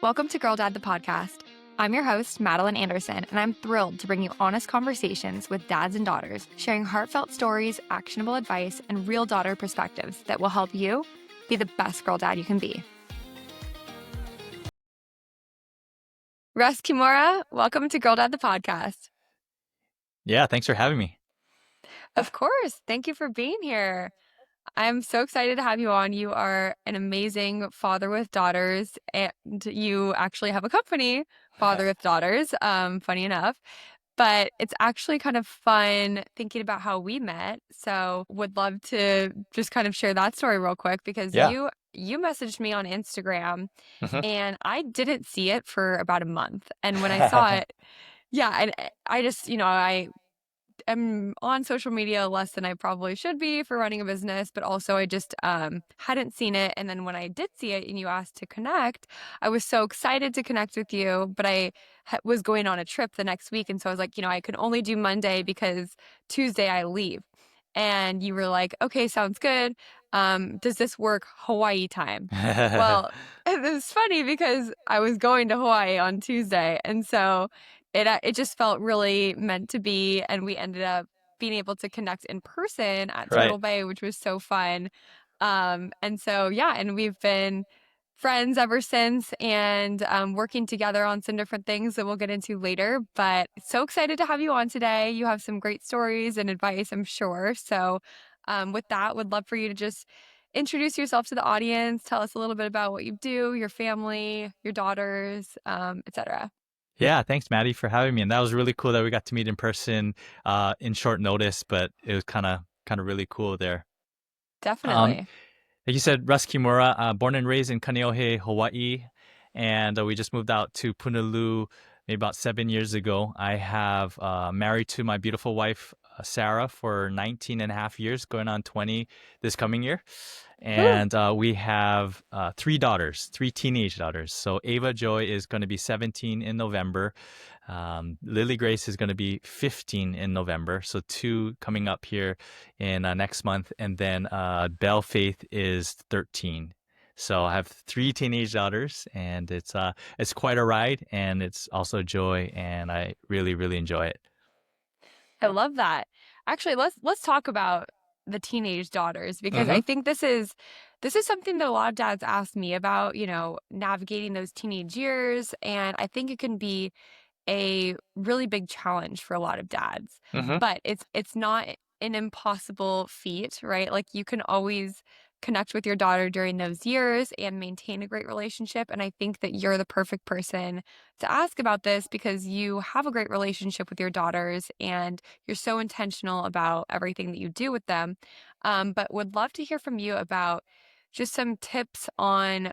Welcome to Girl Dad, the podcast. I'm your host, Madeline Anderson, and I'm thrilled to bring you honest conversations with dads and daughters, sharing heartfelt stories, actionable advice, and real daughter perspectives that will help you be the best girl dad you can be. Russ Kimura, welcome to Girl Dad, the podcast. Yeah, thanks for having me. Of course. Thank you for being here. I'm so excited to have you on. You are an amazing father with daughters, and you actually have a company, Father with Daughters, funny enough. But it's actually kind of fun thinking about how we met. So would love to just kind of share that story real quick because Yeah. you messaged me on Instagram Mhm. and I didn't see it for about a month. And when I saw it, yeah, and I just, I'm on social media less than I probably should be for running a business, but also I just hadn't seen it. And then when I did see it and you asked to connect, I was so excited to connect with you, but I was going on a trip the next week. And so I was like, I could only do Monday because Tuesday I leave. And you were like, okay, sounds good. Does this work Hawaii time? Well, it was funny because I was going to Hawaii on Tuesday. And so it just felt really meant to be, and we ended up being able to connect in person at Right. Turtle Bay, which was so fun. And so yeah, and we've been friends ever since, and working together on some different things that we'll get into later. But so excited to have you on today. You have some great stories and advice, I'm sure. So with that, would love for you to just introduce yourself to the audience. Tell us a little bit about what you do, your family, your daughters, etc. Yeah, thanks, Maddie, for having me. And that was really cool that we got to meet in person in short notice, but it was kind of really cool there. Um, Definitely. like you said, Russ Kimura, born and raised in Kaneohe, Hawaii, and we just moved out to Punaluu maybe about 7 years ago. I have married to my beautiful wife, Sarah, for 19 and a half years, going on 20 this coming year. Woo. And we have three daughters, three teenage daughters. So Ava Joy is going to be 17 in November. Lily Grace is going to be 15 in November. So two coming up here in next month. And then Belle Faith is 13. So I have three teenage daughters, and it's quite a ride, and it's also joy, and I really, really enjoy it. I love that. Actually, let's talk about the teenage daughters because Mm-hmm. I think this is something that a lot of dads ask me about, navigating those teenage years, and I think it can be a really big challenge for a lot of dads. Mm-hmm. But it's not an impossible feat, right? Like you can always connect with your daughter during those years and maintain a great relationship. And I think that you're the perfect person to ask about this because you have a great relationship with your daughters and you're so intentional about everything that you do with them. But would love to hear from you about just some tips on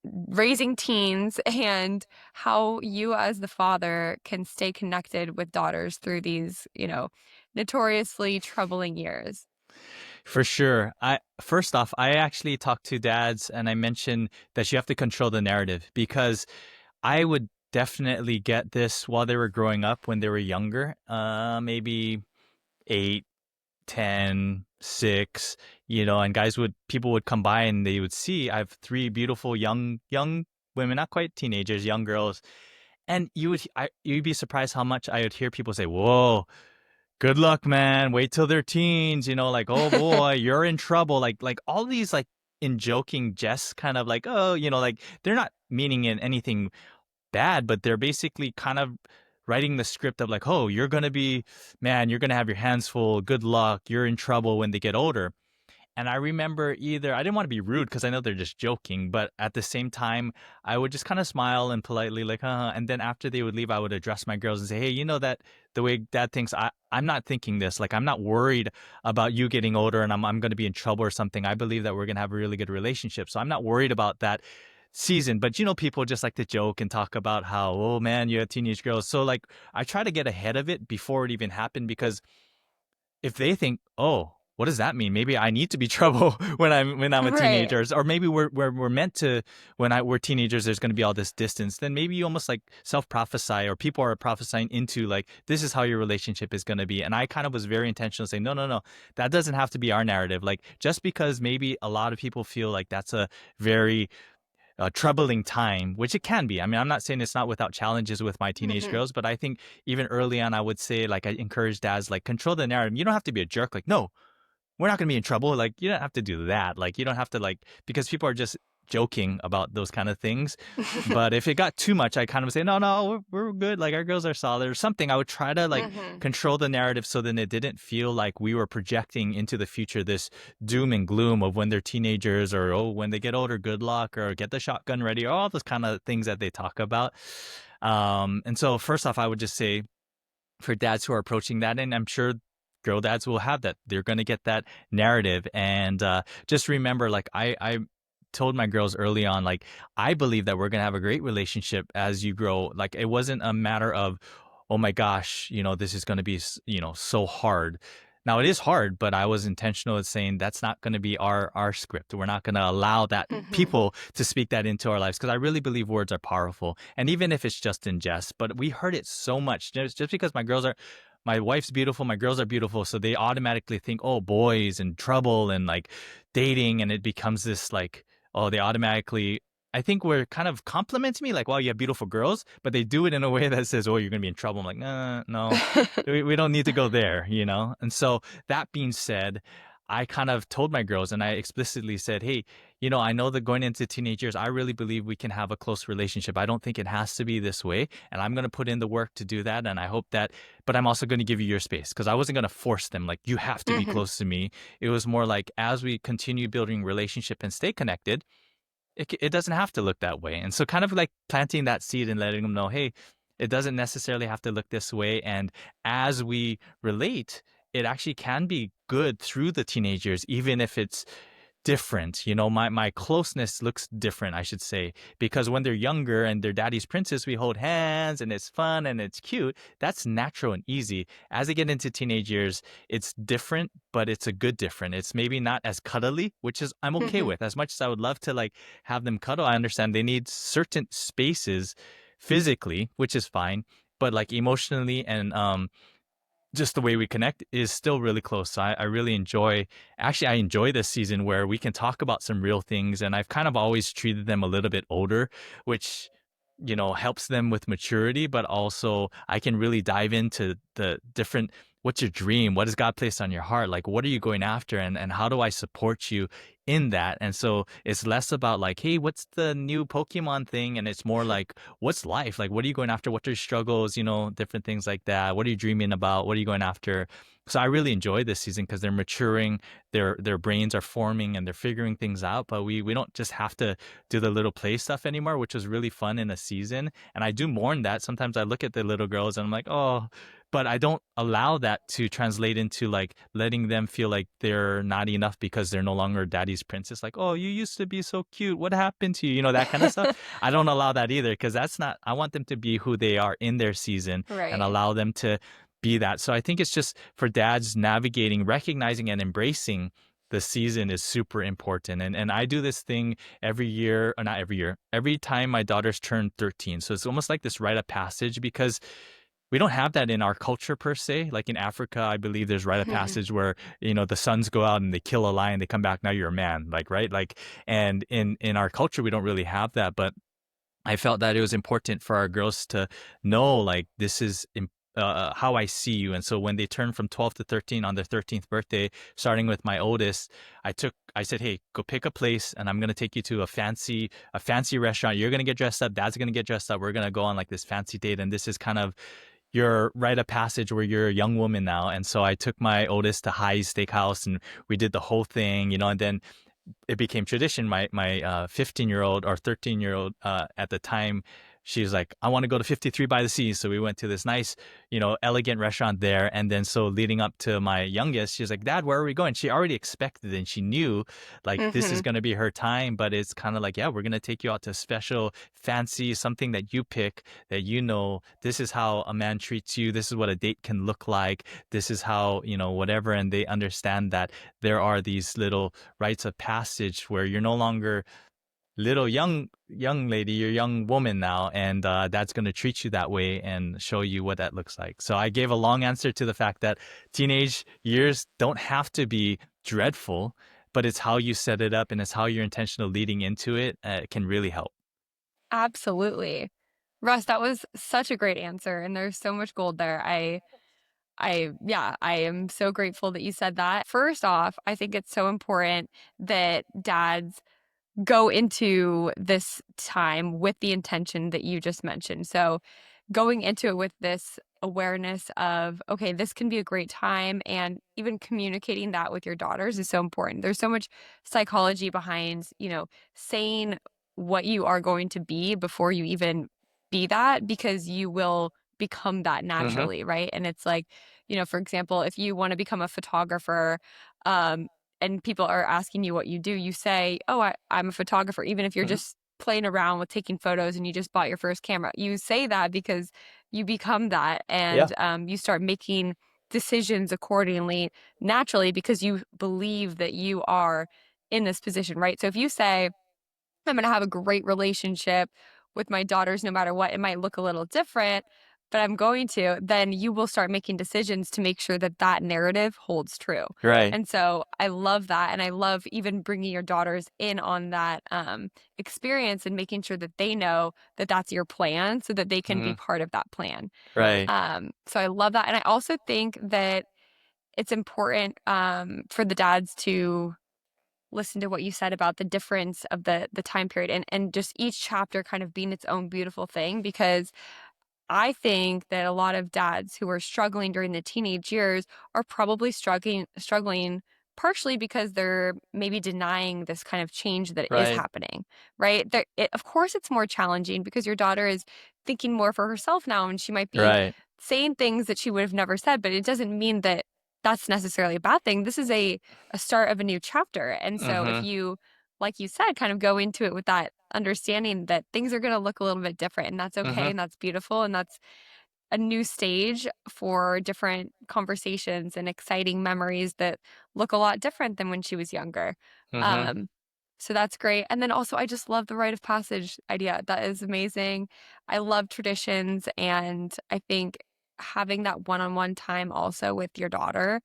raising teens and how you as the father can stay connected with daughters through these, notoriously troubling years. For sure. I first off, I actually talked to dads and I mentioned that you have to control the narrative because I would definitely get this while they were growing up when they were younger, maybe 8, 10, 6, and people would come by and they would see I have three beautiful young women, not quite teenagers, young girls. And you'd be surprised how much I would hear people say, "Whoa, good luck, man. Wait till they're teens, like, oh boy, you're in trouble." Like all these like in joking jests, kind of like, oh, like they're not meaning in anything bad, but they're basically kind of writing the script of like, oh, you're gonna have your hands full. Good luck. You're in trouble when they get older. And I remember I didn't want to be rude because I know they're just joking, but at the same time, I would just kind of smile and politely like, and then after they would leave, I would address my girls and say, hey, that the way dad thinks, I'm not thinking this. Like, I'm not worried about you getting older and I'm going to be in trouble or something. I believe that we're going to have a really good relationship. So I'm not worried about that season. But, people just like to joke and talk about how, oh man, you have teenage girls. So like, I try to get ahead of it before it even happened because if they think, oh, what does that mean? Maybe I need to be trouble when I'm a Right. teenager, or maybe we're meant to we're teenagers. There's going to be all this distance. Then maybe you almost like self prophesy, or people are prophesying into like this is how your relationship is going to be. And I kind of was very intentional, saying no, no, no, that doesn't have to be our narrative. Like just because maybe a lot of people feel like that's a very troubling time, which it can be. I mean, I'm not saying it's not without challenges with my teenage Mhm. girls, but I think even early on, I would say, like, I encourage dads, like, control the narrative. You don't have to be a jerk. Like, no, we're not going to be in trouble. Like, you don't have to do that. Like, you don't have to, like, because people are just joking about those kind of things. But if it got too much, I kind of say, no, no, we're good. Like, our girls are solid or something. I would try to, like, Mhm. control the narrative so then it didn't feel like we were projecting into the future this doom and gloom of when they're teenagers, or, oh, when they get older, good luck, or get the shotgun ready, or all those kind of things that they talk about. And so, first off, I would just say, for dads who are approaching that, and I'm sure girl dads will have that, they're going to get that narrative. And just remember, like, I told my girls early on, like, I believe that we're going to have a great relationship as you grow. Like, it wasn't a matter of, oh my gosh, this is going to be, so hard. Now, it is hard, but I was intentional in saying that's not going to be our script. We're not going to allow that Mhm. people to speak that into our lives, because I really believe words are powerful. And even if it's just in jest, but we heard it so much. Just because my wife's beautiful, my girls are beautiful, so they automatically think, oh, boys and trouble and, like, dating, and it becomes this, like, oh, they automatically. I think we're kind of complimenting me, like, wow, you have beautiful girls, but they do it in a way that says, oh, you're gonna be in trouble. I'm like, nah, no, we don't need to go there. And so, that being said, I kind of told my girls, and I explicitly said, hey, I know that going into teenage years, I really believe we can have a close relationship. I don't think it has to be this way. And I'm going to put in the work to do that. And I hope that, but I'm also going to give you your space, because I wasn't going to force them, like, you have to be Mhm. close to me. It was more like, as we continue building relationship and stay connected, it doesn't have to look that way. And so, kind of like planting that seed and letting them know, hey, it doesn't necessarily have to look this way. And as we relate, it actually can be good through the teenage years, even if it's different. My closeness looks different, I should say, because when they're younger and they're daddy's princess, we hold hands and it's fun and it's cute. That's natural and easy. As they get into teenage years, it's different, but it's a good different. It's maybe not as cuddly, which is I'm okay Mhm. with. As much as I would love to, like, have them cuddle, I understand they need certain spaces physically, which is fine, but, like, emotionally and just the way we connect is still really close. So I really I enjoy this season where we can talk about some real things. And I've kind of always treated them a little bit older, which, helps them with maturity, but also I can really dive into the different, what's your dream? What has God placed on your heart? Like, what are you going after? And how do I support you in that? And so it's less about, like, hey, what's the new Pokemon thing? And it's more like, what's life? Like, what are you going after? What are your struggles? Different things like that. What are you dreaming about? What are you going after? So I really enjoy this season because they're maturing, their brains are forming, and they're figuring things out. But we don't just have to do the little play stuff anymore, which was really fun in a season. And I do mourn that. Sometimes I look at the little girls and I'm like, oh, but I don't allow that to translate into, like, letting them feel like they're not enough because they're no longer daddy's princess. Like, oh, you used to be so cute. What happened to you? That kind of stuff. I don't allow that either, because that's not, I want them to be who they are in their season and Right. allow them to be that. So I think it's just for dads navigating, recognizing, and embracing the season is super important. And I do this thing every year, or not every year, every time my daughters turn 13. So it's almost like this rite of passage, because we don't have that in our culture per se. Like, in Africa, I believe there's rite of Mhm. passage where, the sons go out and they kill a lion, they come back, now you're a man, like, right? Like, and in our culture, we don't really have that. But I felt that it was important for our girls to know, like, this is how I see you. And so when they turn from 12 to 13 on their 13th birthday, starting with my oldest, I said, hey, go pick a place, and I'm going to take you to a fancy restaurant. You're going to get dressed up. Dad's going to get dressed up. We're going to go on, like, this fancy date. And this is kind of your rite of passage where you're a young woman now. And so I took my oldest to Hai's Steakhouse, and we did the whole thing, and then it became tradition. My 15-year-old or 13-year-old at the time, she was like, I want to go to 53 by the Sea. So we went to this nice, elegant restaurant there. And then, so leading up to my youngest, she was like, Dad, where are we going? She already expected and she knew, like, this is Mhm. going to be her time. But it's kind of like, yeah, we're going to take you out to special, fancy, something that you pick, that, this is how a man treats you. This is what a date can look like. This is how, whatever. And they understand that there are these little rites of passage where you're no longer little young lady, you're young woman now, and that's going to treat you that way and show you what that looks like. So I gave a long answer to the fact that teenage years don't have to be dreadful, but it's how you set it up and it's how you're intentional leading into it, can really help. Absolutely. Russ, that was such a great answer, and there's so much gold there. Yeah, I am so grateful that you said that. First off, I think it's so important that dads go into this time with the intention that you just mentioned. So, going into it with this awareness of, okay, this can be a great time, and even communicating that with your daughters is so important. There's so much psychology behind, saying what you are going to be before you even be that, because you will become that Mhm. naturally, right? And it's like, for example, if you want to become a photographer, um, and people are asking you what you do, you say, "Oh, I'm a photographer," even if you're Mhm. just playing around with taking photos and you just bought your first camera. You say that because you become that, Yeah. and you start making decisions accordingly naturally because you believe that you are in this position, right? So if you say, I'm going to have a great relationship with my daughters no matter what. It might look a little different, but I'm going to, then you will start making decisions to make sure that that narrative holds true. Right. And so I love that. And I love even bringing your daughters in on that experience and making sure that they know that that's your plan so that they can be Mhm. part of that plan. Right. So I love that. And I also think that it's important for the dads to listen to what you said about the difference of the time period, and just each chapter kind of being its own beautiful thing, because I think that a lot of dads who are struggling during the teenage years are probably struggling partially because they're maybe denying this kind of change that is Right. happening, right? Of course, it's more challenging because your daughter is thinking more for herself now, and she might be Right. saying things that she would have never said, but it doesn't mean that that's necessarily a bad thing. This is a start of a new chapter. And so if Mhm. you, like you said, kind of go into it with that understanding that things are going to look a little bit different, and that's okay, Mhm. and that's beautiful, and that's a new stage for different conversations and exciting memories that look a lot different than when she was younger. Mhm. Um, so that's great. And then also, I just love the rite of passage idea. That is amazing. I love traditions, and I think having that one-on-one time also with your daughter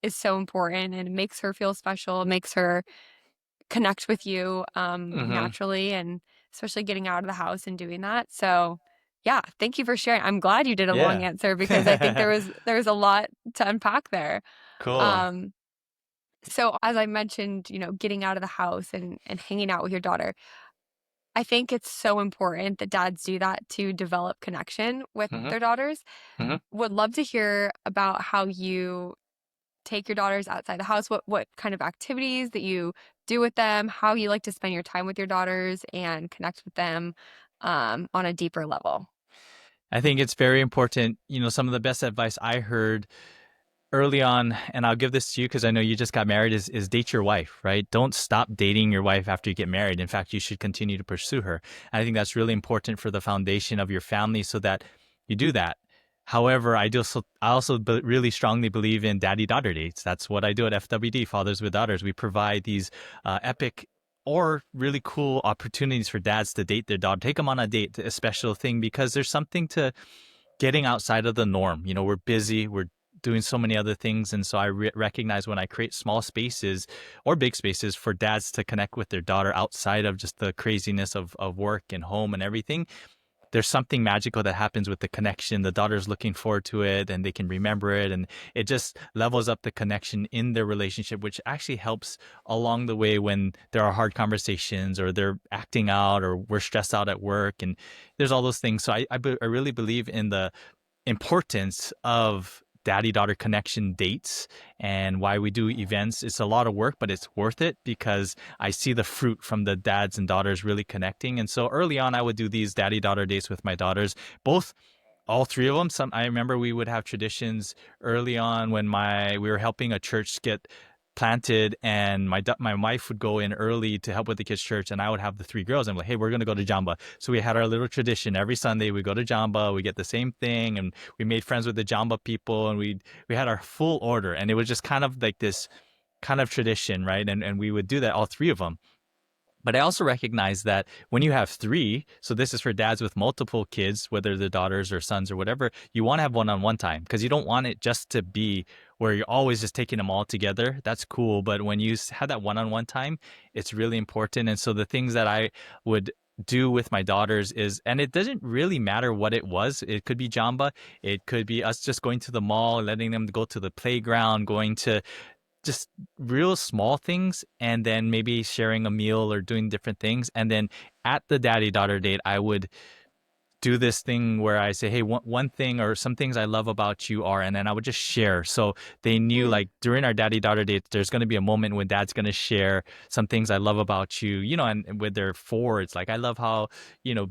is so important, and it makes her feel special. It makes her connect with you Mhm. naturally, and especially getting out of the house and doing that. So, yeah, thank you for sharing. I'm glad you did a long Yeah. answer because I think there was a lot to unpack there. Cool. Um, so as I mentioned, getting out of the house and hanging out with your daughter, I think it's so important that dads do that to develop connection with Mhm. their daughters. Mhm. Would love to hear about how you take your daughters outside the house, what kind of activities that you do with them, how you like to spend your time with your daughters and connect with them on a deeper level. I think it's very important. Some of the best advice I heard early on, and I'll give this to you because I know you just got married, is date your wife, right? Don't stop dating your wife after you get married. In fact, you should continue to pursue her. I think that's really important for the foundation of your family so that you do that. However, I also really strongly believe in daddy-daughter dates. That's what I do at FWD, Fathers with Daughters. We provide these epic or really cool opportunities for dads to date their daughter, take them on a date, a special thing, because there's something to getting outside of the norm. We're busy, we're doing so many other things. And so I recognize when I create small spaces or big spaces for dads to connect with their daughter outside of just the craziness of work and home and everything, there's something magical that happens with the connection. The daughter's looking forward to it and they can remember it. And it just levels up the connection in their relationship, which actually helps along the way when there are hard conversations or they're acting out or we're stressed out at work. And there's all those things. So I really believe in the importance of daddy daughter connection dates and why we do events. It's a lot of work, but it's worth it because I see the fruit from the dads and daughters really connecting. And so early on, I would do these daddy daughter dates with my daughters, both all three of them. I remember we would have traditions early on when we were helping a church get planted, and my wife would go in early to help with the kids' church, and I would have the three girls. I'm like, hey, we're gonna go to Jamba. So we had our little tradition every Sunday. We go to Jamba, we get the same thing, and we made friends with the Jamba people, and we had our full order, and it was just kind of like this kind of tradition, right? And we would do that, all three of them. But I also recognize that when you have three, so this is for dads with multiple kids, whether they're daughters or sons or whatever, you want to have one-on-one time because you don't want it just to be where you're always just taking them all together. That's cool. But when you have that one-on-one time, it's really important. And so the things that I would do with my daughters is, and it doesn't really matter what it was. It could be Jamba. It could be us just going to the mall, letting them go to the playground, going to just real small things, and then maybe sharing a meal or doing different things. And then at the daddy daughter date, I would do this thing where I say, hey, one thing or some things I love about you are, and then I would just share. So they knew Mm, like during our daddy daughter dates, there's going to be a moment when dad's going to share some things I love about you, and with their four, it's like, I love how,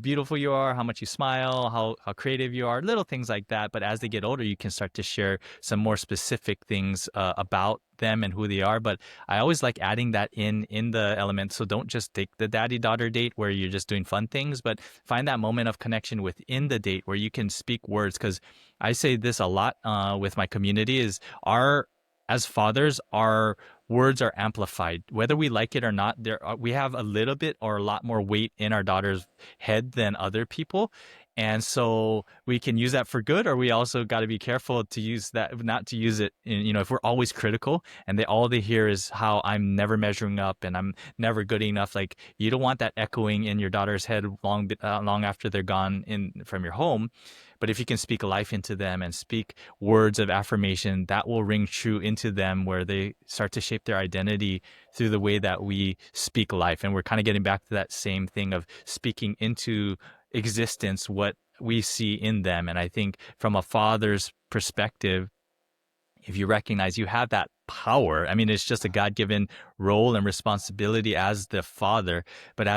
beautiful you are, how much you smile, how creative you are, little things like that. But as they get older, you can start to share some more specific things about them and who they are. But I always like adding that in the element. So don't just take the daddy daughter date where you're just doing fun things, but find that moment of connection within the date where you can speak words. Because I say this a lot with my community is as fathers, our words are amplified, whether we like it or not. We have a little bit or a lot more weight in our daughter's head than other people. And so we can use that for good, or we also got to be careful to use that, not to use it if we're always critical and all they hear is how I'm never measuring up and I'm never good enough. Like, you don't want that echoing in your daughter's head long after they're gone in from your home. But if you can speak life into them and speak words of affirmation, that will ring true into them, where they start to shape their identity through the way that we speak life. And we're kind of getting back to that same thing of speaking into existence what we see in them. And I think from a father's perspective, if you recognize you have that power, I mean, it's just a God given role and responsibility as the father. But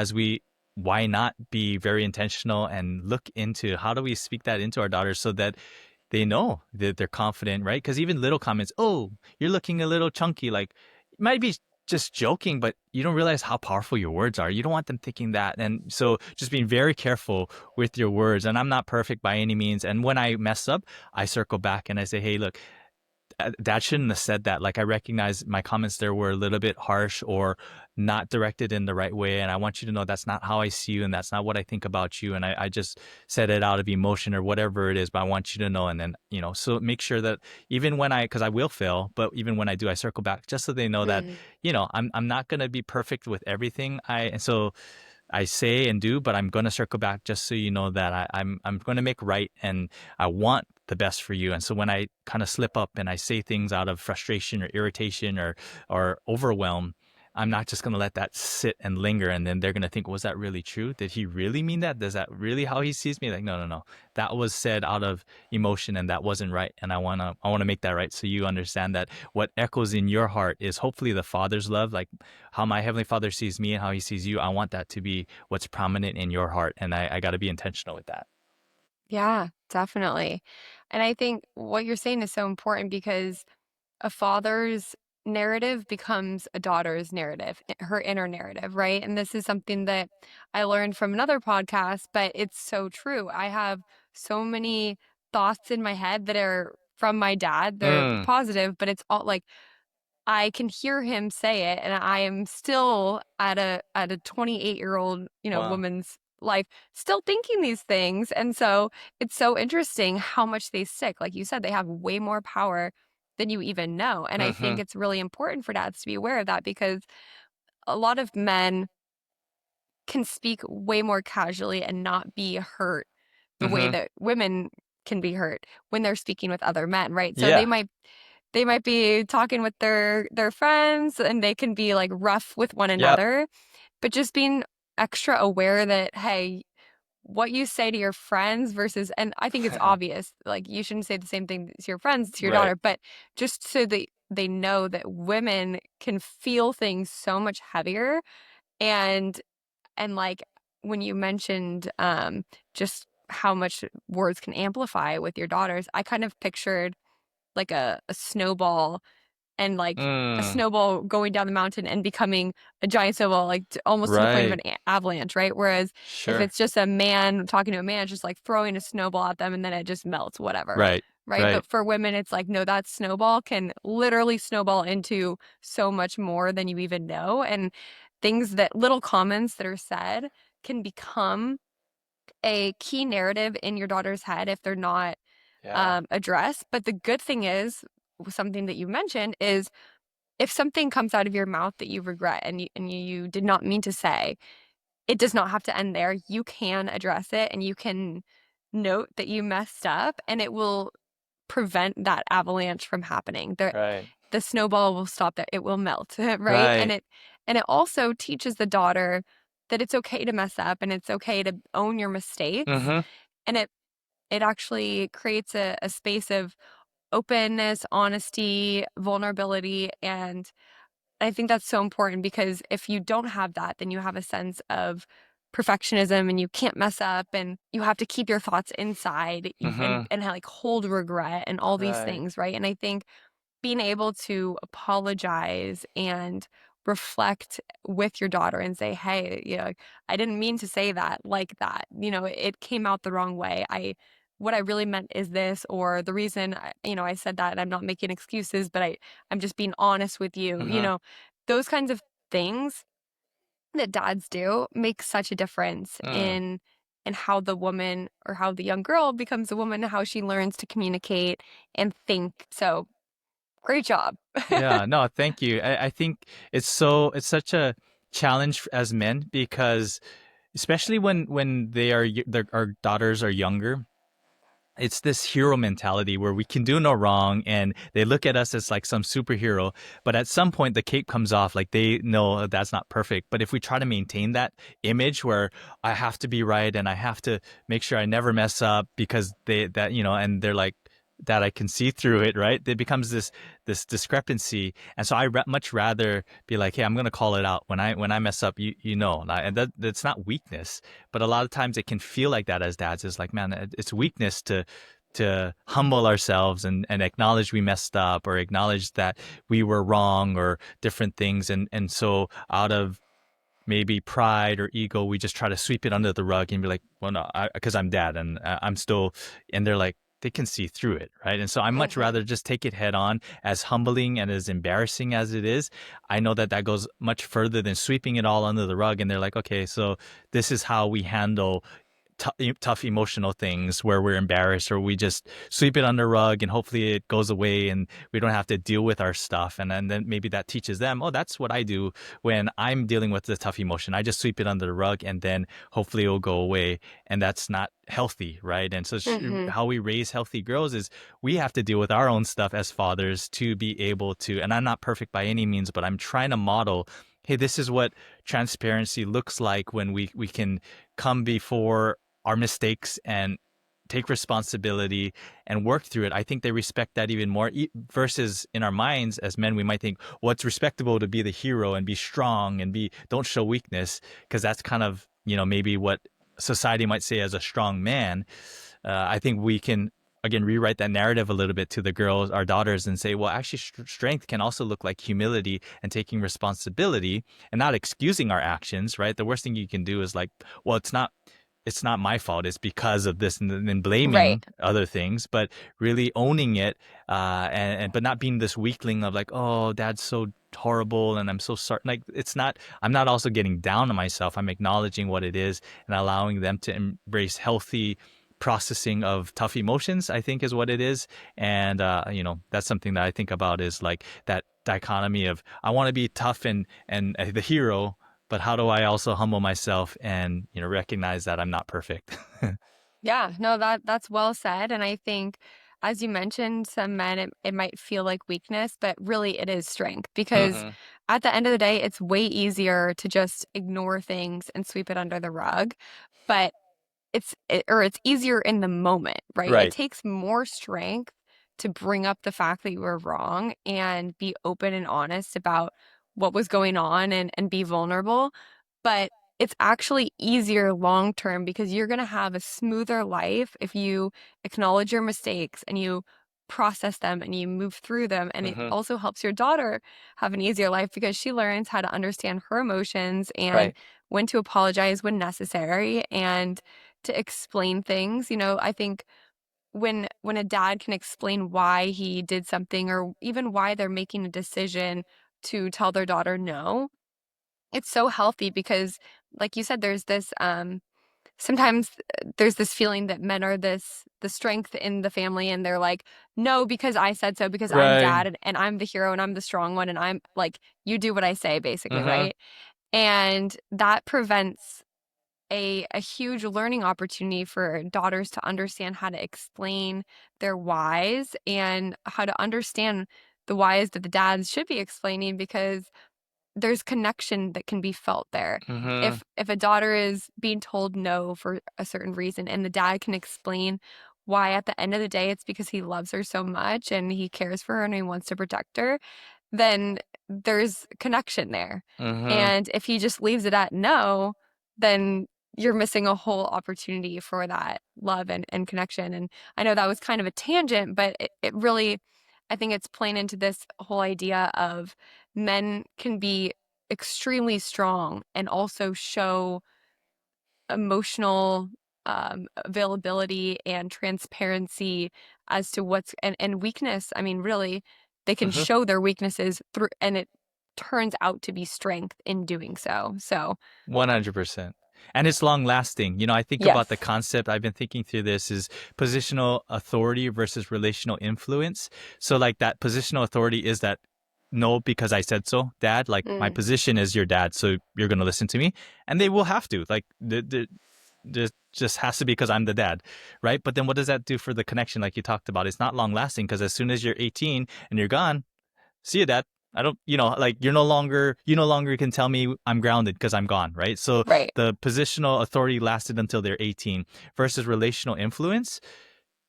why not be very intentional and look into how do we speak that into our daughters so that they know that they're confident, right? Because even little comments, oh, you're looking a little chunky, like, it might be just joking, but you don't realize how powerful your words are. You don't want them thinking that. And so just being very careful with your words. And I'm not perfect by any means. And when I mess up, I circle back and I say, hey, look, dad shouldn't have said that. Like, I recognize my comments there were a little bit harsh or not directed in the right way. And I want you to know that's not how I see you and that's not what I think about you. And I just said it out of emotion or whatever it is, but I want you to know. And then, so make sure that even when because I will fail, but even when I do, I circle back just so they know that, mm. I'm not going to be perfect with everything. And so I say and do, but I'm going to circle back just so you know that I'm going to make right, and I want the best for you. And so when I kind of slip up and I say things out of frustration or irritation or overwhelm, I'm not just going to let that sit and linger. And then they're going to think, was that really true? Did he really mean that? Is that really how he sees me? Like, no, no, no. That was said out of emotion and that wasn't right. And I want to make that right. So you understand that what echoes in your heart is hopefully the Father's love, like how my Heavenly Father sees me and how he sees you. I want that to be what's prominent in your heart. And I got to be intentional with that. Yeah, definitely. And I think what you're saying is so important because a father's narrative becomes a daughter's narrative, her inner narrative, right? And this is something that I learned from another podcast, but it's so true. I have so many thoughts in my head that are from my dad. They're Mm. positive, but it's all like I can hear him say it, and I am still at a 28-year-old, Wow. woman's life, still thinking these things. And so it's so interesting how much they stick. Like you said, they have way more power than you even know. And I think Mm-hmm. it's really important for dads to be aware of that because a lot of men can speak way more casually and not be hurt the way Mm-hmm. that women can be hurt when they're speaking with other men, right? So Yeah. they might be talking with their friends and they can be like rough with one Yep. another, but just being extra aware that, hey, what you say to your friends versus, and I think it's obvious, like you shouldn't say the same thing to your friends, to your Right. daughter, but just so that they know that women can feel things so much heavier. And like when you mentioned just how much words can amplify with your daughters, I kind of pictured like a snowball and like a Mm. snowball going down the mountain and becoming a giant snowball, like almost to the point of Right. an avalanche, right? Whereas if Sure. it's just a man talking to a man, it's just like throwing a snowball at them and then it just melts, whatever. Right. Right. Right. But for women, it's like, no, that snowball can literally snowball into so much more than you even know. And things that little comments that are said can become a key narrative in your daughter's head if they're not Yeah. addressed. But the good thing is, something that you mentioned is if something comes out of your mouth that you regret and you did not mean to say, it does not have to end there. You can address it and you can note that you messed up, and it will prevent that avalanche from happening. Right. The snowball will stop there. It will melt, right? Right. And it also teaches the daughter that it's okay to mess up and it's okay to own your mistakes. Mm-hmm. And it actually creates a space of openness, honesty, vulnerability, and I think that's so important, because if you don't have that, then you have a sense of perfectionism and you can't mess up and you have to keep your thoughts inside, Mm-hmm. and like hold regret and all these Right. things, right? And I think being able to apologize and reflect with your daughter and say, hey, I didn't mean to say that like that. It came out the wrong way. What I really meant is this, or the reason I said that, and I'm not making excuses, but I'm just being honest with you. Mm-hmm. Those kinds of things that dads do make such a difference Mm. in how the woman, or how the young girl becomes a woman, how she learns to communicate and think. So great job. Yeah, no, thank you. I think it's such a challenge as men, because especially when our daughters are younger, it's this hero mentality where we can do no wrong and they look at us as like some superhero. But at some point, the cape comes off. Like, they know that's not perfect. But if we try to maintain that image where I have to be right and I have to make sure I never mess up, because and they're like, that I can see through it, right? It becomes this discrepancy, and so much rather be like, hey, I'm gonna call it out when I mess up. And that's not weakness, but a lot of times it can feel like that as dads. Is like, man, it's weakness to humble ourselves and acknowledge we messed up, or acknowledge that we were wrong, or different things. And so out of maybe pride or ego, we just try to sweep it under the rug and be like, well, no, because I'm dad and I'm still, and they're like, they can see through it, right? And so I much Mhm. rather just take it head on, as humbling and as embarrassing as it is. I know that goes much further than sweeping it all under the rug. And they're like, okay, so this is how we handle tough emotional things, where we're embarrassed, or we just sweep it under the rug and hopefully it goes away and we don't have to deal with our stuff. And then maybe that teaches them, oh, that's what I do when I'm dealing with the tough emotion. I just sweep it under the rug and then hopefully it'll go away. And that's not healthy, right? And so Mhm. how we raise healthy girls is we have to deal with our own stuff as fathers to be able to, and I'm not perfect by any means, but I'm trying to model, hey, this is what transparency looks like when we can come before our mistakes and take responsibility and work through it. I think they respect that even more, versus in our minds as men, we might think, well, it's respectable to be the hero and be strong and don't show weakness, because that's kind of, maybe what society might say as a strong man. I think we can, again, rewrite that narrative a little bit to the girls, our daughters, and say, well, actually, strength can also look like humility and taking responsibility and not excusing our actions, right? The worst thing you can do is like, well, it's not my fault. It's because of this, and then Right. blaming other things, but really owning it, but not being this weakling of like, oh, dad's so horrible and I'm so sorry. Like, it's not. I'm not also getting down on myself. I'm acknowledging what it is and allowing them to embrace healthy processing of tough emotions, I think, is what it is. And that's something that I think about, is like that dichotomy of, I want to be tough and the hero, but how do I also humble myself and recognize that I'm not perfect? Yeah, no, that's well said. And I think, as you mentioned, some men, it might feel like weakness, but really it is strength, because Mm-hmm. at the end of the day, it's way easier to just ignore things and sweep it under the rug. But it's easier in the moment, right? It Right. takes more strength to bring up the fact that you were wrong and be open and honest about what was going on, and be vulnerable. But it's actually easier long term, because you're going to have a smoother life if you acknowledge your mistakes and you process them and you move through them. And it Mm-hmm. also helps your daughter have an easier life, because she learns how to understand her emotions and Right. when to apologize when necessary, and to explain things. I think when a dad can explain why he did something, or even why they're making a decision to tell their daughter no, it's so healthy, because like you said, there's this sometimes there's this feeling that men are the strength in the family, and they're like, no, because I said so, because I'm Right. dad, and I'm the hero and I'm the strong one, and I'm like, you do what I say, basically, Mm-hmm. right? And that prevents a huge learning opportunity for daughters to understand how to explain their whys and how to understand the whys that the dads should be explaining, because there's connection that can be felt there. Mm-hmm. If a daughter is being told no for a certain reason and the dad can explain why at the end of the day it's because he loves her so much and he cares for her and he wants to protect her, then there's connection there. Mm-hmm. And if he just leaves it at no, then you're missing a whole opportunity for that love and connection. And I know that was kind of a tangent, but it really, I think it's playing into this whole idea of men can be extremely strong and also show emotional availability and transparency as to what's and weakness. I mean, really, they can Mm-hmm. show their weaknesses through, and it turns out to be strength in doing so. So, 100%. And it's long lasting. You know, I think about the yes. concept, I've been thinking through this, is positional authority versus relational influence. So, like, that positional authority is that, no, because I said so, dad. Like, my Mm, position is your dad, so you're going to listen to me. And they will have to. Like, just has to be because I'm the dad, right? But then what does that do for the connection, like you talked about? It's not long lasting because as soon as you're 18 and you're gone, see you, dad. I don't, like you no longer can tell me I'm grounded because I'm gone, right? So right. the positional authority lasted until they're 18 versus relational influence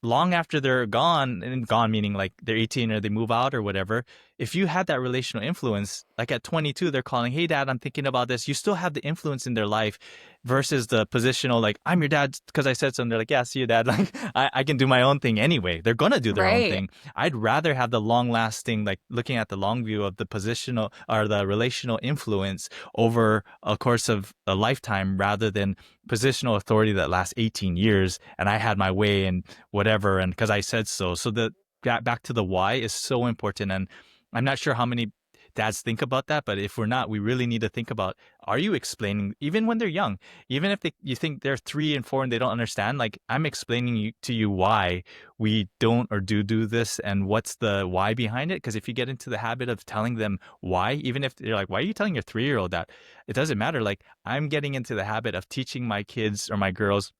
long after they're gone, and gone meaning like they're 18 or they move out or whatever. If you had that relational influence, like at 22 they're calling, hey dad, I'm thinking about this, you still have the influence in their life, versus the positional, like, I'm your dad because I said so, and they're like, yeah, see you, dad. Like, I can do my own thing anyway. They're gonna do their own Right. thing. I'd rather have the long lasting, like looking at the long view of the positional or the relational influence over a course of a lifetime, rather than positional authority that lasts 18 years and I had my way and whatever, and because I said so. So the back to the why is so important, and I'm not sure how many dads think about that, but if we're not, we really need to think about: are you explaining, even when they're young, even if you think they're 3 and 4 and they don't understand? Like, I'm explaining to you why we don't or do this, and what's the why behind it. Because if you get into the habit of telling them why, even if they're like, why are you telling your 3-year-old that? It doesn't matter. Like, I'm getting into the habit of teaching my kids or my girls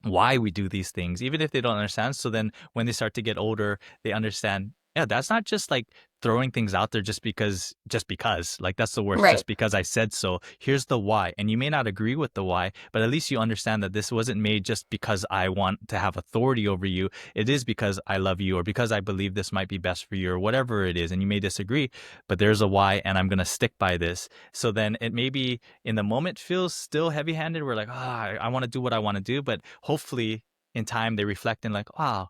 why we do these things, even if they don't understand. So then when they start to get older, they understand, yeah, that's not just like throwing things out there just because. Like, that's the worst, Right. just because I said so. Here's the why. And you may not agree with the why, but at least you understand that this wasn't made just because I want to have authority over you. It is because I love you, or because I believe this might be best for you, or whatever it is. And you may disagree, but there's a why, and I'm going to stick by this. So then it maybe in the moment feels still heavy handed. We're like, I want to do what I want to do. But hopefully in time they reflect and like, wow,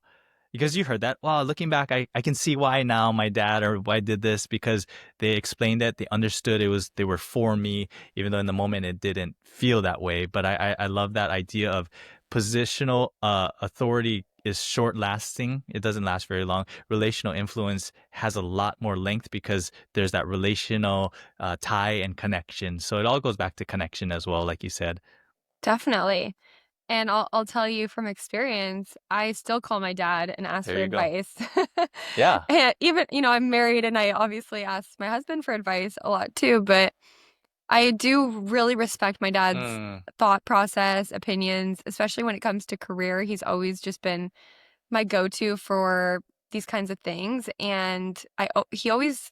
because you heard that. Wow, looking back, I can see why now my dad or why I did this, because they explained it, they understood it was, they were for me, even though in the moment it didn't feel that way. But I love that idea of positional authority is short lasting. It doesn't last very long. Relational influence has a lot more length because there's that relational tie and connection. So it all goes back to connection as well, like you said. Definitely. And I'll tell you from experience, I still call my dad and ask There for you go. advice. Yeah. And even, I'm married and I obviously ask my husband for advice a lot too, but I do really respect my dad's Mm. thought process, opinions, especially when it comes to career. He's always just been my go-to for these kinds of things. And he always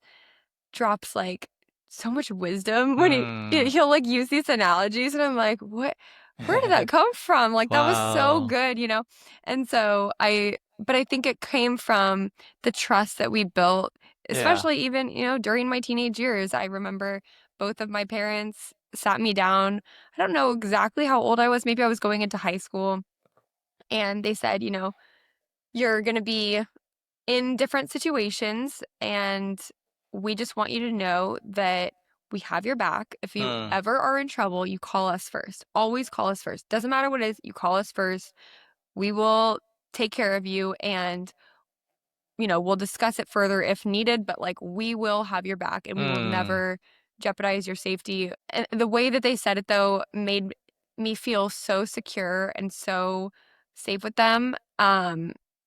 drops like so much wisdom when Mm. he'll like use these analogies, and I'm like, what, where did that come from? Like, that was so Wow. good. And so but I think it came from the trust that we built, Yeah. especially even, during my teenage years. I remember both of my parents sat me down. I don't know exactly how old I was. Maybe I was going into high school, and they said, you're going to be in different situations, and we just want you to know that we have your back. If you Mm. ever are in trouble, you call us first. Always call us first. Doesn't matter what it is, you call us first. We will take care of you, and we'll discuss it further if needed, but like, we will have your back and we will Mm. never jeopardize your safety. And the way that they said it though made me feel so secure and so safe with them,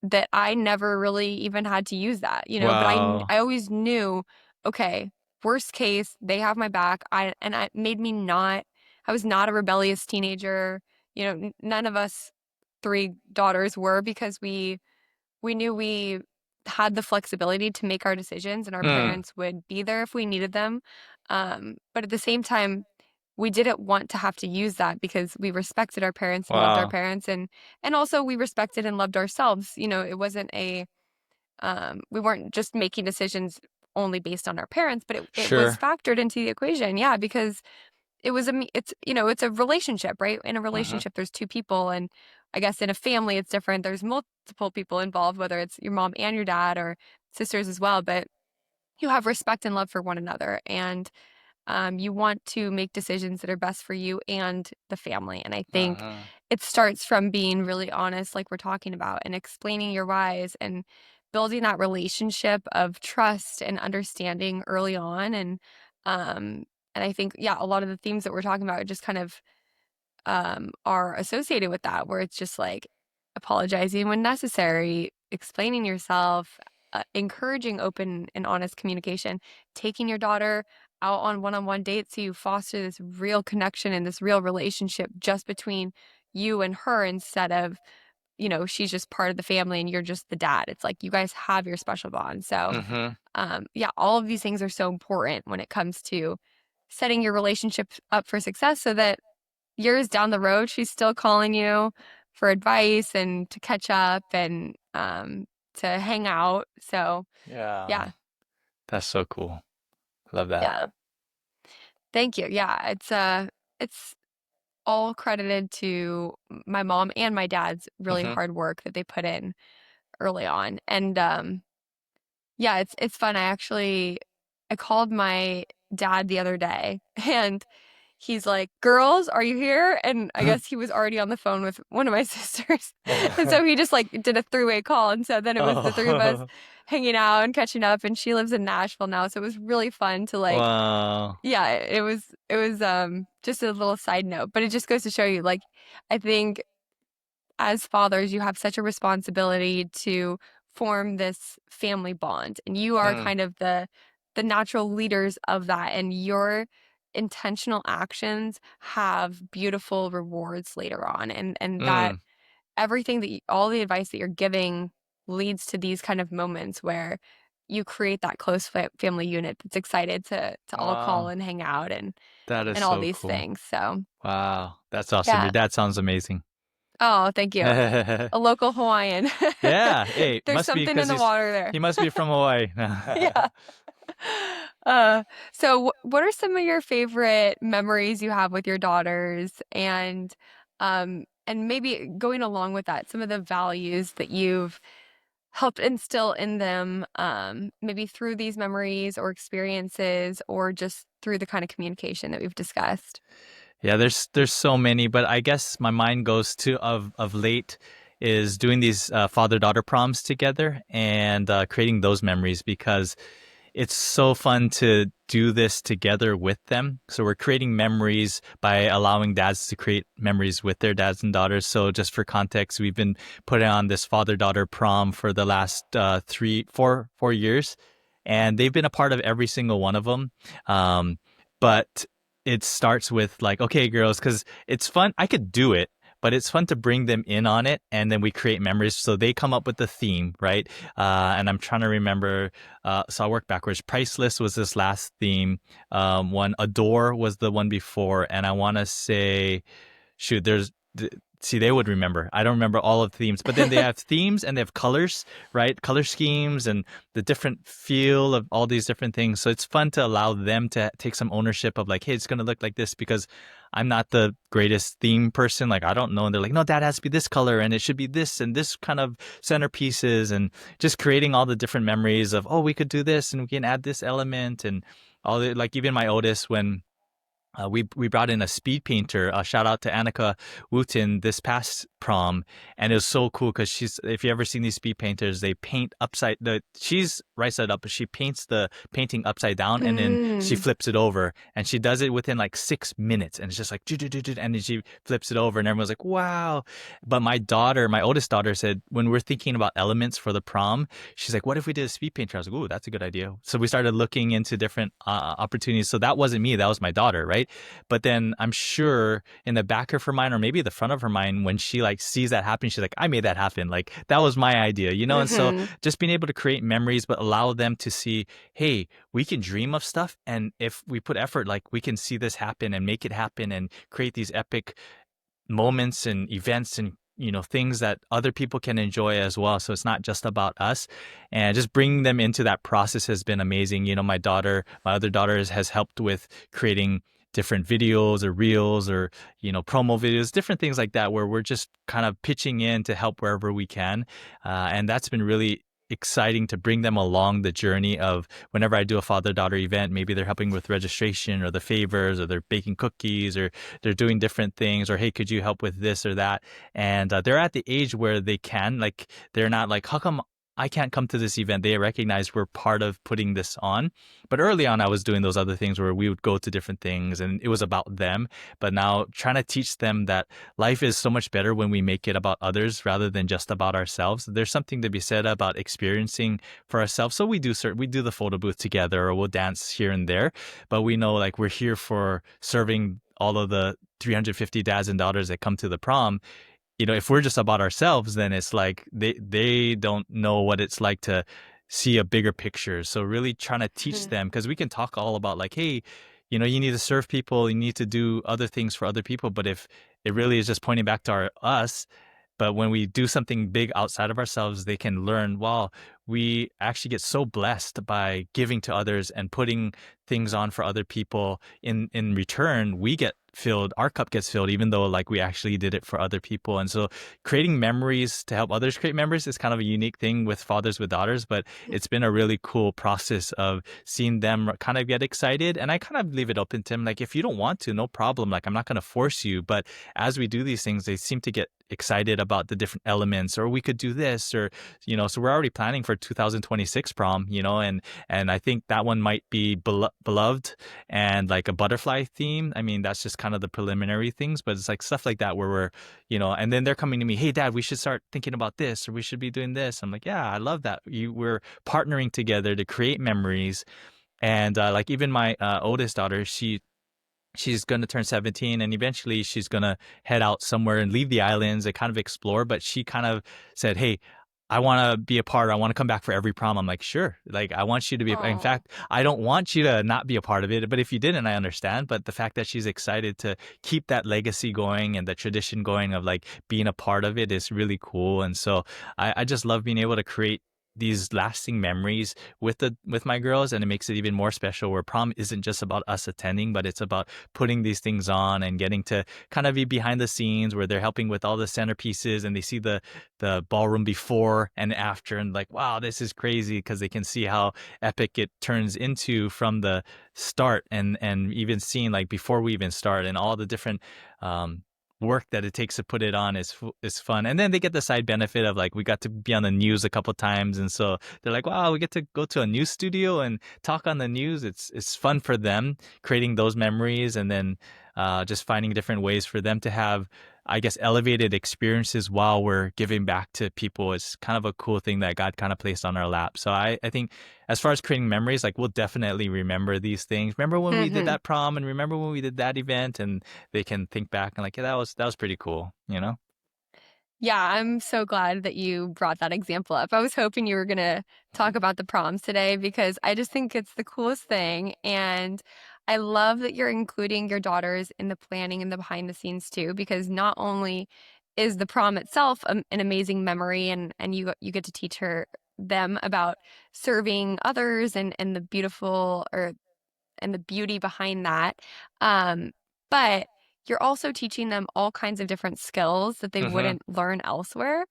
that I never really even had to use that. But Wow. I always knew, okay, worst case, they have my back. It made me not I was not a rebellious teenager. None of us three daughters were, because we knew we had the flexibility to make our decisions, and our Mm. parents would be there if we needed them. But at the same time, we didn't want to have to use that, because we respected our parents and loved our Wow. parents, and also we respected and loved ourselves. It wasn't we weren't just making decisions only based on our parents, but it was Sure. factored into the equation. Yeah, because it's a relationship, right? In a Mhm. relationship, there's two people, and I guess in a family, it's different. There's multiple people involved, whether it's your mom and your dad or sisters as well, but you have respect and love for one another, and you want to make decisions that are best for you and the family. And I think Mhm. it starts from being really honest, like we're talking about, and explaining your whys, and building that relationship of trust and understanding early on. And I think, yeah, a lot of the themes that we're talking about just kind of are associated with that, where it's just like apologizing when necessary, explaining yourself, encouraging open and honest communication, taking your daughter out on one-on-one dates, so you foster this real connection and this real relationship just between you and her, instead of, she's just part of the family and you're just the dad. It's like you guys have your special bond. So, Mhm. yeah, all of these things are so important when it comes to setting your relationship up for success, so that years down the road, she's still calling you for advice and to catch up, and to hang out. So, Yeah. yeah, That's so cool. Love that. yeah. Thank you. Yeah, it's all credited to my mom and my dad's really Mhm. hard work that they put in early on. And yeah, it's fun. I called my dad the other day, and he's like, "Girls, are you here?" And I guess he was already on the phone with one of my sisters. And so he just like did a three-way call. And so then it was the three of us Oh. hanging out and catching up. And she lives in Nashville now. So it was really fun to like, Wow. yeah, it was just a little side note. But it just goes to show you, like, I think as fathers, you have such a responsibility to form this family bond, and you are Mm. kind of the natural leaders of that, and your intentional actions have beautiful rewards later on, and that Mm. everything all the advice that you're giving leads to these kind of moments where you create that close family unit that's excited to all call Wow. and hang out, That is and all so these cool. things. So, Wow. That's awesome. yeah. Your dad sounds amazing. Oh, thank you. A local Hawaiian. Yeah. Hey, There's must be something in because the water there. he must be from Hawaii. Yeah. Uh, so what are some of your favorite memories you have with your daughters, and maybe going along with that, some of the values that you've helped instill in them, maybe through these memories or experiences, or just through the kind of communication that we've discussed? Yeah, there's so many, but I guess my mind goes to of late is doing these father-daughter proms together and creating those memories because it's so fun to do this together with them. So we're creating memories by allowing dads to create memories with their dads and daughters. So just for context, we've been putting on this father-daughter prom for the last 4 years, and they've been a part of every single one of them. But it starts with like, okay, girls, because it's fun. I could do it, but it's fun to bring them in on it, and then we create memories. So they come up with the theme, right? And I'm trying to remember. So I'll work backwards. Priceless was this last theme. One Adore was the one before, and I want to say, shoot, see, they would remember. I don't remember all of the themes, but then they have themes and they have colors, right? Color schemes and the different feel of all these different things. So it's fun to allow them to take some ownership of like, hey, it's going to look like this because I'm not the greatest theme person. Like, I don't know. And they're like, no, that has to be this color and it should be this and this kind of centerpieces, and just creating all the different memories of, oh, we could do this and we can add this element and all the, like even my oldest, when we brought in a speed painter. Shout out to Annika Wooten this past prom, and it was so cool because if you ever seen these speed painters, they paint she's right side up, but she paints the painting upside down, and then she Mm. flips it over, and she does it within like 6 minutes, and it's just like and then she flips it over, and everyone's like, wow. But my oldest daughter said when we're thinking about elements for the prom, she's like, what if we did a speed painter? I was like, ooh, that's a good idea. So we started looking into different opportunities. So that wasn't me, that was my daughter, right? right? But then I'm sure in the back of her mind, or maybe the front of her mind, when she like sees that happen, she's like, I made that happen. Like that was my idea, you know? And so Hmm. just being able to create memories, but allow them to see, hey, we can dream of stuff. And if we put effort, like we can see this happen and make it happen and create these epic moments and events and things that other people can enjoy as well, so it's not just about us. And just bringing them into that process has been amazing. My other daughter has helped with creating different videos or reels or promo videos, different things like that, where we're just kind of pitching in to help wherever we can. And that's been really exciting to bring them along the journey of whenever I do a father-daughter event, maybe they're helping with registration or the favors, or they're baking cookies, or they're doing different things, or hey, could you help with this or that? And they're at the age where they can, like, they're not like, how come I can't come to this event? They recognize we're part of putting this on. But early on, I was doing those other things where we would go to different things and it was about them. But now trying to teach them that life is so much better when we make it about others rather than just about ourselves. There's something to be said about experiencing for ourselves. So we do the photo booth together, or we'll dance here and there, but we know like we're here for serving all of the 350 dads and daughters that come to the prom. If we're just about ourselves, then it's like they don't know what it's like to see a bigger picture. So really trying to teach them, because we can talk all about like, hey, you need to serve people, you need to do other things for other people, but if it really is just pointing back to us. But when we do something big outside of ourselves, they can learn, wow, we actually get so blessed by giving to others and putting things on for other people. In return, we get filled, our cup gets filled, even though like we actually did it for other people. And so creating memories to help others create memories is kind of a unique thing with fathers with daughters, but it's been a really cool process of seeing them kind of get excited. And I kind of leave it open to them. Like, if you don't want to, no problem. Like, I'm not going to force you. But as we do these things, they seem to get excited about the different elements, or we could do this, or so we're already planning for 2026 prom, and I think that one might be beloved and like a butterfly theme. I mean, that's just kind of the preliminary things, but it's like stuff like that where we're and then they're coming to me, hey dad, we should start thinking about this, or we should be doing this. I'm like, yeah, I love that. We're partnering together to create memories. And like even my oldest daughter, she's going to turn 17, and eventually she's going to head out somewhere and leave the islands and kind of explore. But she kind of said, hey, I want to be a part. I want to come back for every prom. I'm like, sure. Like, I want you to be. In Oh. fact, I don't want you to not be a part of it. But if you didn't, I understand. But the fact that she's excited to keep that legacy going and the tradition going of like being a part of it is really cool. And so I just love being able to create these lasting memories with my girls, and it makes it even more special, where prom isn't just about us attending, but it's about putting these things on and getting to kind of be behind the scenes, where they're helping with all the centerpieces, and they see the ballroom before and after, and like, wow, this is crazy, because they can see how epic it turns into from the start, and even seeing like before we even start, and all the different work that it takes to put it on is fun. And then they get the side benefit of like, we got to be on the news a couple times, and so they're like, wow, we get to go to a news studio and talk on the news. It's fun for them, creating those memories, and then just finding different ways for them to have, I guess, elevated experiences while we're giving back to people. Is kind of a cool thing that God kind of placed on our lap. So I think as far as creating memories, like, we'll definitely remember these things. Remember when we did Hmm. that prom, and remember when we did that event, and they can think back and like, yeah, that was pretty cool, you know? Yeah, I'm so glad that you brought that example up. I was hoping you were going to talk about the proms today because I just think it's the coolest thing. And I love that you're including your daughters in the planning and the behind the scenes too, because not only is the prom itself an amazing memory, and you get to teach them about serving others and the beautiful, or and the beauty behind that. Um, but you're also teaching them all kinds of different skills that they Mm-hmm. wouldn't learn elsewhere.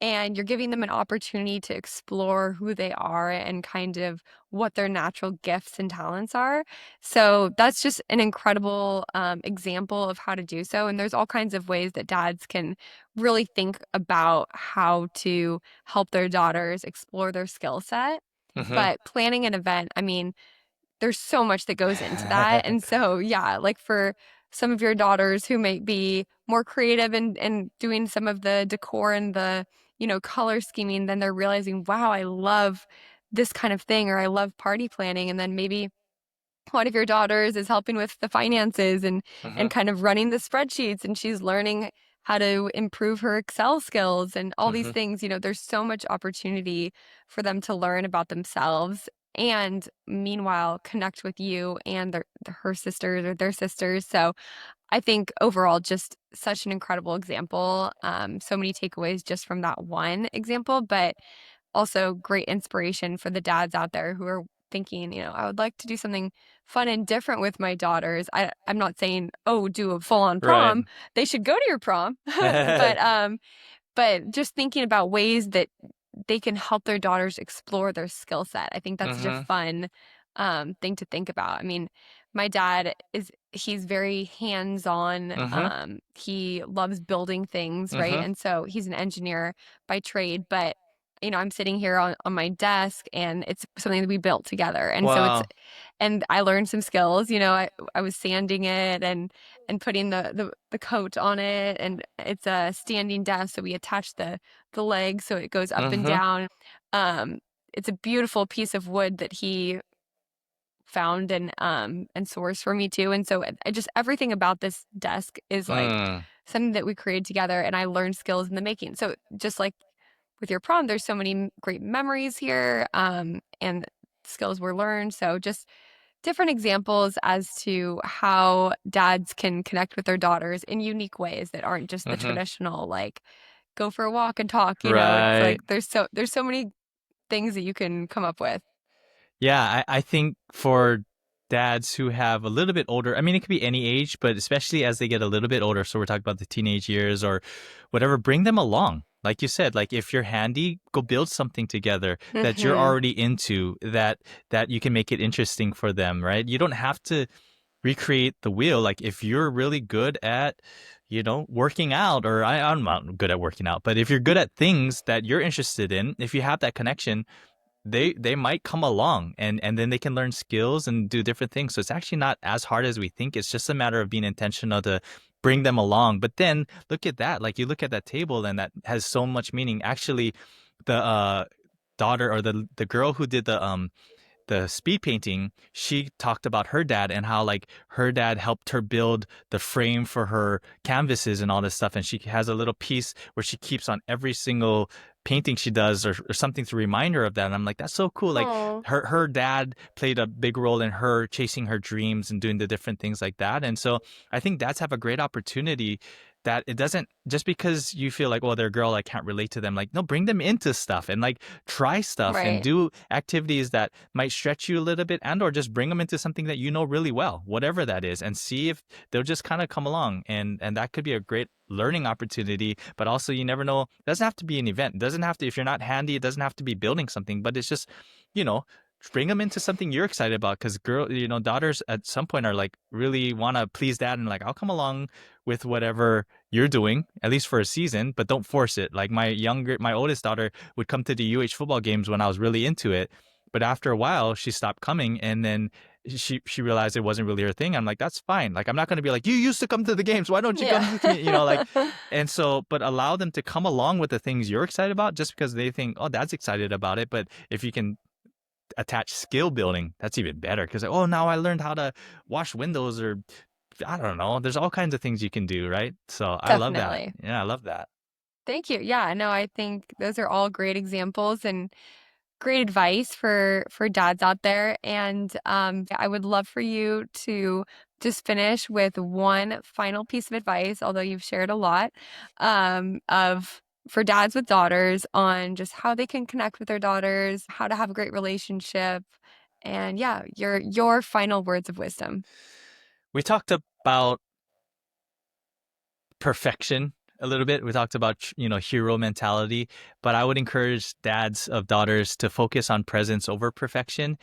And you're giving them an opportunity to explore who they are and kind of what their natural gifts and talents are. So that's just an incredible example of how to do so. And there's all kinds of ways that dads can really think about how to help their daughters explore their skill set. Mm-hmm. But planning an event, I mean, there's so much that goes into that. And so, yeah, like for some of your daughters who might be more creative and doing some of the decor and the, color scheming, then they're realizing, wow, I love this kind of thing, or I love party planning. And then maybe one of your daughters is helping with the finances and Mhm. kind of running the spreadsheets, and she's learning how to improve her Excel skills and all these Mhm. things. There's so much opportunity for them to learn about themselves and meanwhile connect with you and her sisters or their sisters. So I think overall, just such an incredible example. So many takeaways just from that one example, but also great inspiration for the dads out there who are thinking, I would like to do something fun and different with my daughters. I'm not saying, oh, do a full on Right. prom. They should go to your prom. But just thinking about ways that they can help their daughters explore their skill set. I think that's such a Mhm. fun thing to think about. I mean, my dad he's very hands-on. Mhm. He loves building things, right? Mhm. And so he's an engineer by trade, but I'm sitting here on my desk and it's something that we built together. And so Wow. and I learned some skills, I was sanding it and putting the coat on it, and it's a standing desk, so we attach the legs so it goes up and Mhm. down. Um, it's a beautiful piece of wood that he found and sourced for me too. And so I just everything about this desk is like Mm. something that we created together, and I learned skills in the making. So just like with your prom, there's so many great memories here, and skills were learned. So just different examples as to how dads can connect with their daughters in unique ways that aren't just the Mhm. traditional, like, go for a walk and talk. It's like Right. there's so many things that you can come up with. Yeah, I think for dads who have a little bit older, I mean, it could be any age, but especially as they get a little bit older, so we're talking about the teenage years or whatever, bring them along. Like you said, like if you're handy, go build something together that you're Hmm. already into that you can make it interesting for them, right? You don't have to recreate the wheel. Like if you're really good at, working out, or I'm not good at working out, but if you're good at things that you're interested in, if you have that connection, they might come along and then they can learn skills and do different things. So it's actually not as hard as we think. It's just a matter of being intentional to bring them along. But then look at that. Like you look at that table and that has so much meaning. Actually, the daughter or the girl who did the speed painting, she talked about her dad and how like her dad helped her build the frame for her canvases and all this stuff. And she has a little piece where she keeps on every single painting she does or something to remind her of that. And I'm like, that's so cool. Like Oh, her dad played a big role in her chasing her dreams and doing the different things like that. And so I think dads have a great opportunity that it doesn't just because you feel like, well, they're a girl, I can't relate to them. Like, no, bring them into stuff and like try stuff and right. do activities that might stretch you a little bit and or just bring them into something that you know really well, whatever that is, and see if they'll just kind of come along. And that could be a great learning opportunity. But also you never know, it doesn't have to be an event. It doesn't have to, if you're not handy, it doesn't have to be building something, but it's just, you know, bring them into something you're excited about because daughters at some point are like really want to please dad and like I'll come along with whatever you're doing at least for a season, but don't force it. Like my oldest daughter would come to the football games when I was really into it, but after a while she stopped coming, and then she realized it wasn't really her thing. I'm like, that's fine. Like I'm not going to be like, you used to come to the games, why don't you Yeah. come with me, like. And so but allow them to come along with the things you're excited about just because they think, oh, dad's excited about it. But if you can attach skill building, that's even better because like, oh, now I learned how to wash windows, or I don't know, there's all kinds of things you can do, right? So I love that. Definitely. Yeah, I love that. Thank you. Yeah, no, I think those are all great examples and great advice for dads out there. And I would love for you to just finish with one final piece of advice, although you've shared a lot, of for dads with daughters on just how they can connect with their daughters, how to have a great relationship, and yeah, your final words of wisdom. We talked about perfection a little bit. We talked about, hero mentality, but I would encourage dads of daughters to focus on presence over perfection.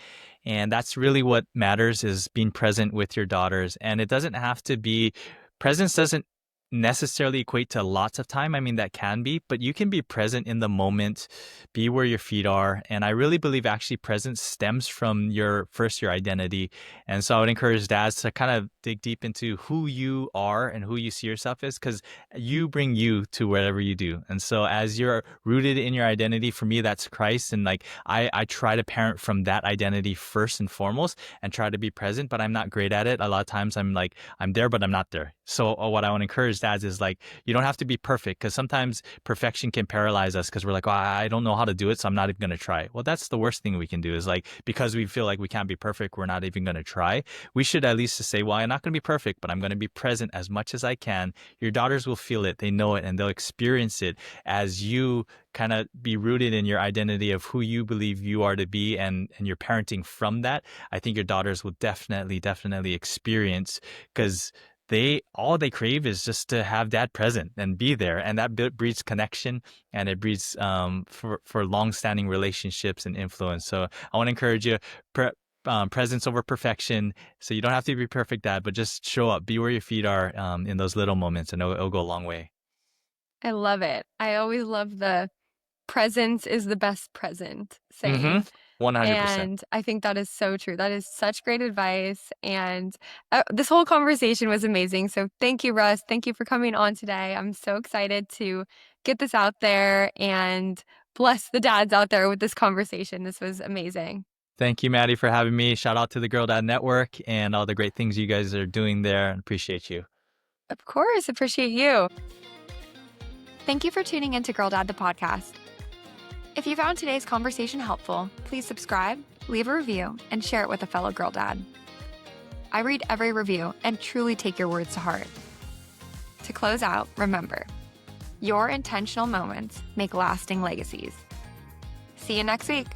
And that's really what matters, is being present with your daughters. And it doesn't have to be, presence doesn't necessarily equate to lots of time. I mean, that can be, but you can be present in the moment, be where your feet are. And I really believe actually presence stems from your identity. And so I would encourage dads to kind of dig deep into who you are and who you see yourself as, because you bring you to whatever you do. And so as you're rooted in your identity, for me, that's Christ. And like, I try to parent from that identity first and foremost and try to be present, but I'm not great at it. A lot of times I'm like, I'm there, but I'm not there. So what I want to encourage dads is like, you don't have to be perfect, because sometimes perfection can paralyze us because we're like, oh, I don't know how to do it, so I'm not even going to try. Well, that's the worst thing we can do, is like, because we feel like we can't be perfect, we're not even going to try. We should at least just say, well, I'm not going to be perfect, but I'm going to be present as much as I can. Your daughters will feel it, they know it, and they'll experience it as you kind of be rooted in your identity of who you believe you are to be, and you're parenting from that. I think your daughters will definitely experience, because all they crave is just to have dad present and be there, and that breeds connection, and it breeds for long-standing relationships and influence. So I want to encourage you, presence over perfection. So you don't have to be perfect dad, but just show up, be where your feet are in those little moments, and it'll go a long way. I love it. I always love the presence is the best present saying. 100%. And I think that is so true. That is such great advice. And this whole conversation was amazing. So thank you, Russ. Thank you for coming on today. I'm so excited to get this out there and bless the dads out there with this conversation. This was amazing. Thank you, Maddie, for having me. Shout out to the Girl Dad Network and all the great things you guys are doing there. Appreciate you. Of course. Appreciate you. Thank you for tuning into Girl Dad, the podcast. If you found today's conversation helpful, please subscribe, leave a review, and share it with a fellow girl dad. I read every review and truly take your words to heart. To close out, remember, your intentional moments make lasting legacies. See you next week.